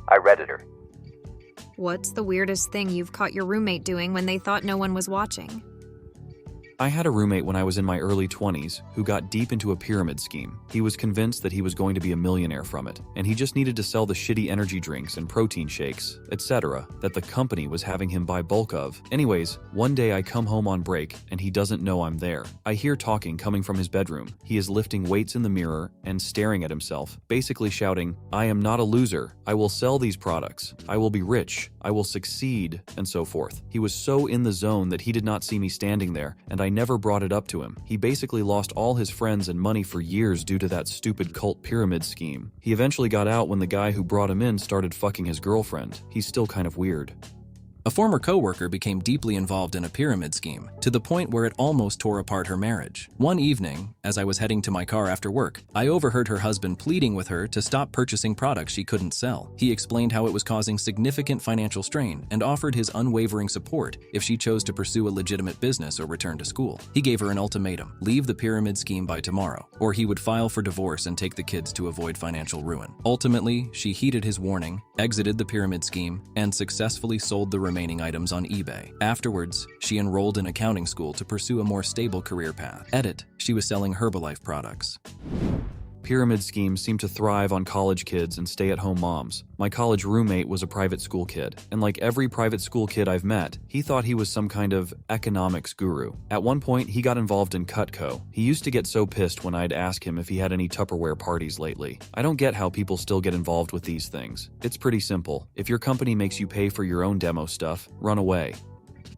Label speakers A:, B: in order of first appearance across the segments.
A: I reddit her.
B: What's the weirdest thing you've caught your roommate doing when they thought no one was watching?
C: I had a roommate when I was in my early 20s who got deep into a pyramid scheme. He was convinced that he was going to be a millionaire from it, and he just needed to sell the shitty energy drinks and protein shakes, etc., that the company was having him buy bulk of. Anyways, one day I come home on break and he doesn't know I'm there. I hear talking coming from his bedroom. He is lifting weights in the mirror and staring at himself, basically shouting, "I am not a loser. I will sell these products. I will be rich. I will succeed," and so forth. He was so in the zone that he did not see me standing there, and I never brought it up to him. He basically lost all his friends and money for years due to that stupid cult pyramid scheme. He eventually got out when the guy who brought him in started fucking his girlfriend. He's still kind of weird.
D: A former coworker became deeply involved in a pyramid scheme, to the point where it almost tore apart her marriage. One evening, as I was heading to my car after work, I overheard her husband pleading with her to stop purchasing products she couldn't sell. He explained how it was causing significant financial strain and offered his unwavering support if she chose to pursue a legitimate business or return to school. He gave her an ultimatum: leave the pyramid scheme by tomorrow, or he would file for divorce and take the kids to avoid financial ruin. Ultimately, she heeded his warning, exited the pyramid scheme, and successfully sold the remaining items on eBay. Afterwards, she enrolled in accounting school to pursue a more stable career path. Edit: she was selling Herbalife products.
C: Pyramid schemes seem to thrive on college kids and stay-at-home moms. My college roommate was a private school kid, and like every private school kid I've met, he thought he was some kind of economics guru. At one point, he got involved in Cutco. He used to get so pissed when I'd ask him if he had any Tupperware parties lately. I don't get how people still get involved with these things. It's pretty simple. If your company makes you pay for your own demo stuff, run away.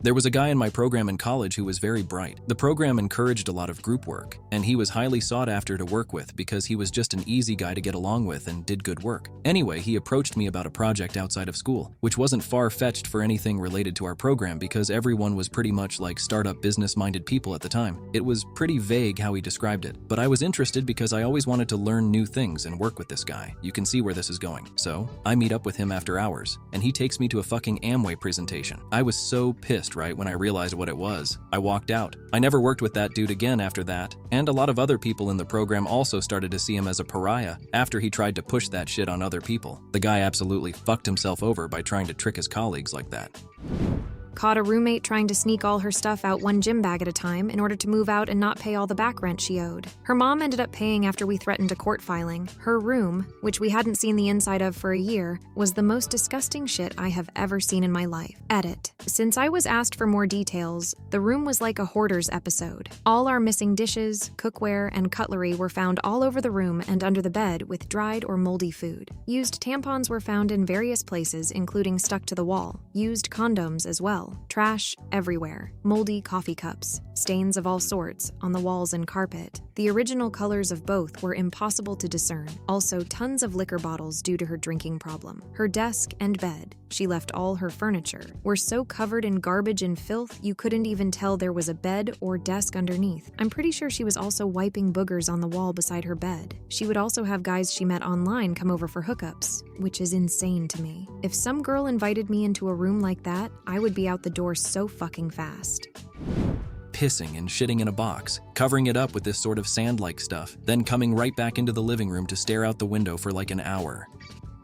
D: There was a guy in my program in college who was very bright. The program encouraged a lot of group work, and he was highly sought after to work with because he was just an easy guy to get along with and did good work. Anyway, he approached me about a project outside of school, which wasn't far-fetched for anything related to our program because everyone was pretty much like startup business-minded people at the time. It was pretty vague how he described it, but I was interested because I always wanted to learn new things and work with this guy. You can see where this is going. So, I meet up with him after hours, and he takes me to a fucking Amway presentation. I was so pissed right when I realized what it was. I walked out. I never worked with that dude again after that, and a lot of other people in the program also started to see him as a pariah after he tried to push that shit on other people. The guy absolutely fucked himself over by trying to trick his colleagues like that.
B: Caught a roommate trying to sneak all her stuff out one gym bag at a time in order to move out and not pay all the back rent she owed. Her mom ended up paying after we threatened a court filing. Her room, which we hadn't seen the inside of for a year, was the most disgusting shit I have ever seen in my life. Edit: since I was asked for more details, the room was like a Hoarders episode. All our missing dishes, cookware, and cutlery were found all over the room and under the bed with dried or moldy food. Used tampons were found in various places, including stuck to the wall. Used condoms as well. Trash everywhere. Moldy coffee cups. Stains of all sorts on the walls and carpet. The original colors of both were impossible to discern. Also, tons of liquor bottles due to her drinking problem. Her desk and bed, she left all her furniture, were so covered in garbage and filth you couldn't even tell there was a bed or desk underneath. I'm pretty sure she was also wiping boogers on the wall beside her bed. She would also have guys she met online come over for hookups, which is insane to me. If some girl invited me into a room like that, I would be out the door so fucking fast.
D: Pissing and shitting in a box, covering it up with this sort of sand-like stuff, then coming right back into the living room to stare out the window for like an hour.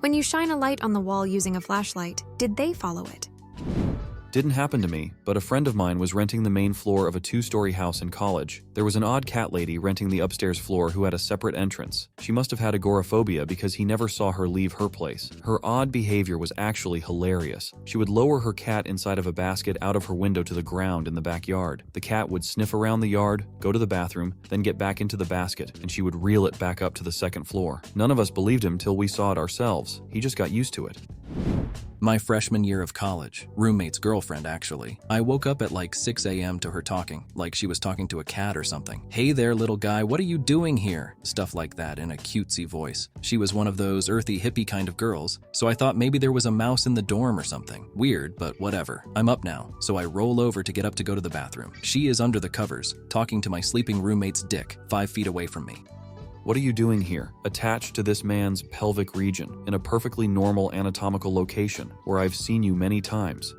B: When you shine a light on the wall using a flashlight, did they follow it?
C: Didn't happen to me, but a friend of mine was renting the main floor of a 2-story house in college. There was an odd cat lady renting the upstairs floor who had a separate entrance. She must have had agoraphobia because he never saw her leave her place. Her odd behavior was actually hilarious. She would lower her cat inside of a basket out of her window to the ground in the backyard. The cat would sniff around the yard, go to the bathroom, then get back into the basket, and she would reel it back up to the second floor. None of us believed him till we saw it ourselves. He just got used to it.
D: My freshman year of college, roommate's girlfriend actually. I woke up at like 6 a.m. to her talking, like she was talking to a cat or something. "Hey there, little guy, what are you doing here?" Stuff like that in a cutesy voice. She was one of those earthy hippie kind of girls, so I thought maybe there was a mouse in the dorm or something. Weird, but whatever. I'm up now, so I roll over to get up to go to the bathroom. She is under the covers, talking to my sleeping roommate's dick, 5 feet away from me.
C: What are you doing here, attached to this man's pelvic region, in a perfectly normal anatomical location, where I've seen you many times?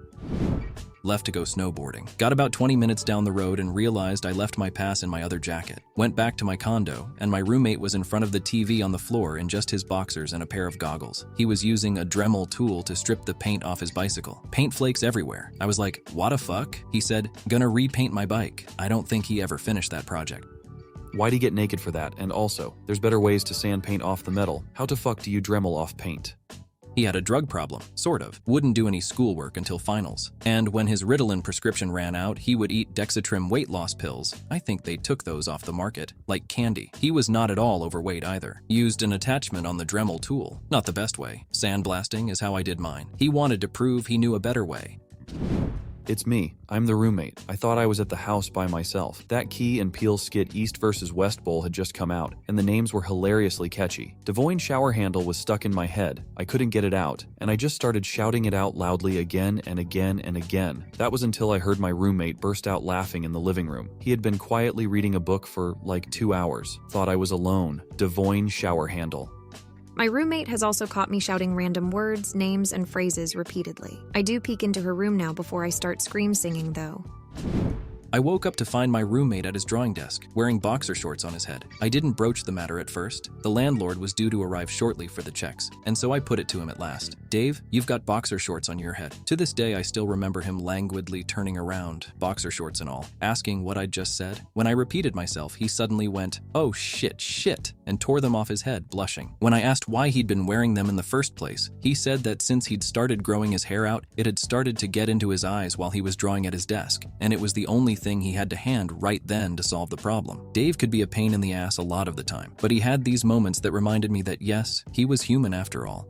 D: left to go snowboarding. Got about 20 minutes down the road and realized I left my pass in my other jacket. Went back to my condo, and my roommate was in front of the TV on the floor in just his boxers and a pair of goggles. He was using a Dremel tool to strip the paint off his bicycle. Paint flakes everywhere. I was like, what the fuck? He said, gonna repaint my bike. I don't think he ever finished that project.
C: Why'd he get naked for that? And also, there's better ways to sand paint off the metal. How the fuck do you Dremel off paint?
D: He had a drug problem, sort of. Wouldn't do any schoolwork until finals. And when his Ritalin prescription ran out, he would eat Dexatrim weight loss pills. I think they took those off the market, like candy. He was not at all overweight either. Used an attachment on the Dremel tool. Not the best way. Sandblasting is how I did mine. He wanted to prove he knew a better way.
C: It's me. I'm the roommate. I thought I was at the house by myself. That Key and Peele skit East vs. West Bowl had just come out, and the names were hilariously catchy. Davoin Showerhandle was stuck in my head. I couldn't get it out, and I just started shouting it out loudly again and again and again. That was until I heard my roommate burst out laughing in the living room. He had been quietly reading a book for like 2 hours. Thought I was alone. Davoin Showerhandle.
B: My roommate has also caught me shouting random words, names, and phrases repeatedly. I do peek into her room now before I start scream singing, though.
D: I woke up to find my roommate at his drawing desk, wearing boxer shorts on his head. I didn't broach the matter at first. The landlord was due to arrive shortly for the checks, and so I put it to him at last. Dave, you've got boxer shorts on your head. To this day, I still remember him languidly turning around, boxer shorts and all, asking what I'd just said. When I repeated myself, he suddenly went, oh shit, and tore them off his head, blushing. When I asked why he'd been wearing them in the first place, he said that since he'd started growing his hair out, it had started to get into his eyes while he was drawing at his desk, and it was the only thing he had to hand right then to solve the problem. Dave could be a pain in the ass a lot of the time, but he had these moments that reminded me that yes, he was human after all.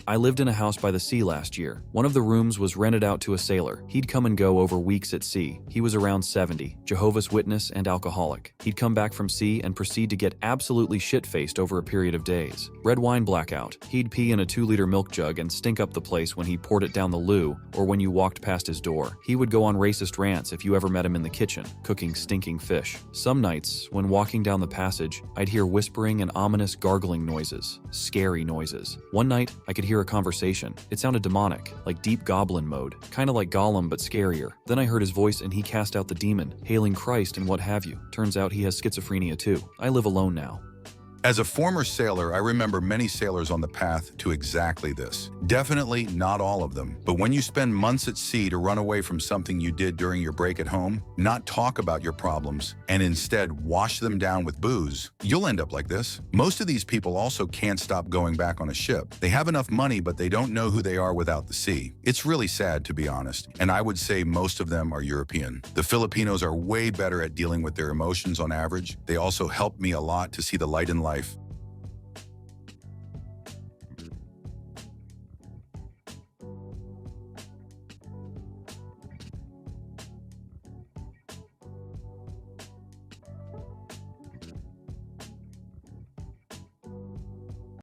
C: I lived in a house by the sea last year. One of the rooms was rented out to a sailor. He'd come and go over weeks at sea. He was around 70, Jehovah's Witness and alcoholic. He'd come back from sea and proceed to get absolutely shit-faced over a period of days. Red wine blackout. He'd pee in a 2-liter milk jug and stink up the place when he poured it down the loo or when you walked past his door. He would go on racist rants if you ever met him in the kitchen, cooking stinking fish. Some nights, when walking down the passage, I'd hear whispering and ominous gargling noises. Scary noises. One night, I could hear a conversation. It sounded demonic, like deep goblin mode, kind of like Gollum but scarier. Then I heard his voice and he cast out the demon, hailing Christ and what have you. Turns out he has schizophrenia too. I live alone now.
A: As a former sailor, I remember many sailors on the path to exactly this. Definitely not all of them, but when you spend months at sea to run away from something you did during your break at home, not talk about your problems, and instead wash them down with booze, you'll end up like this. Most of these people also can't stop going back on a ship. They have enough money, but they don't know who they are without the sea. It's really sad, to be honest, and I would say most of them are European. The Filipinos are way better at dealing with their emotions on average. They also helped me a lot to see the light in life.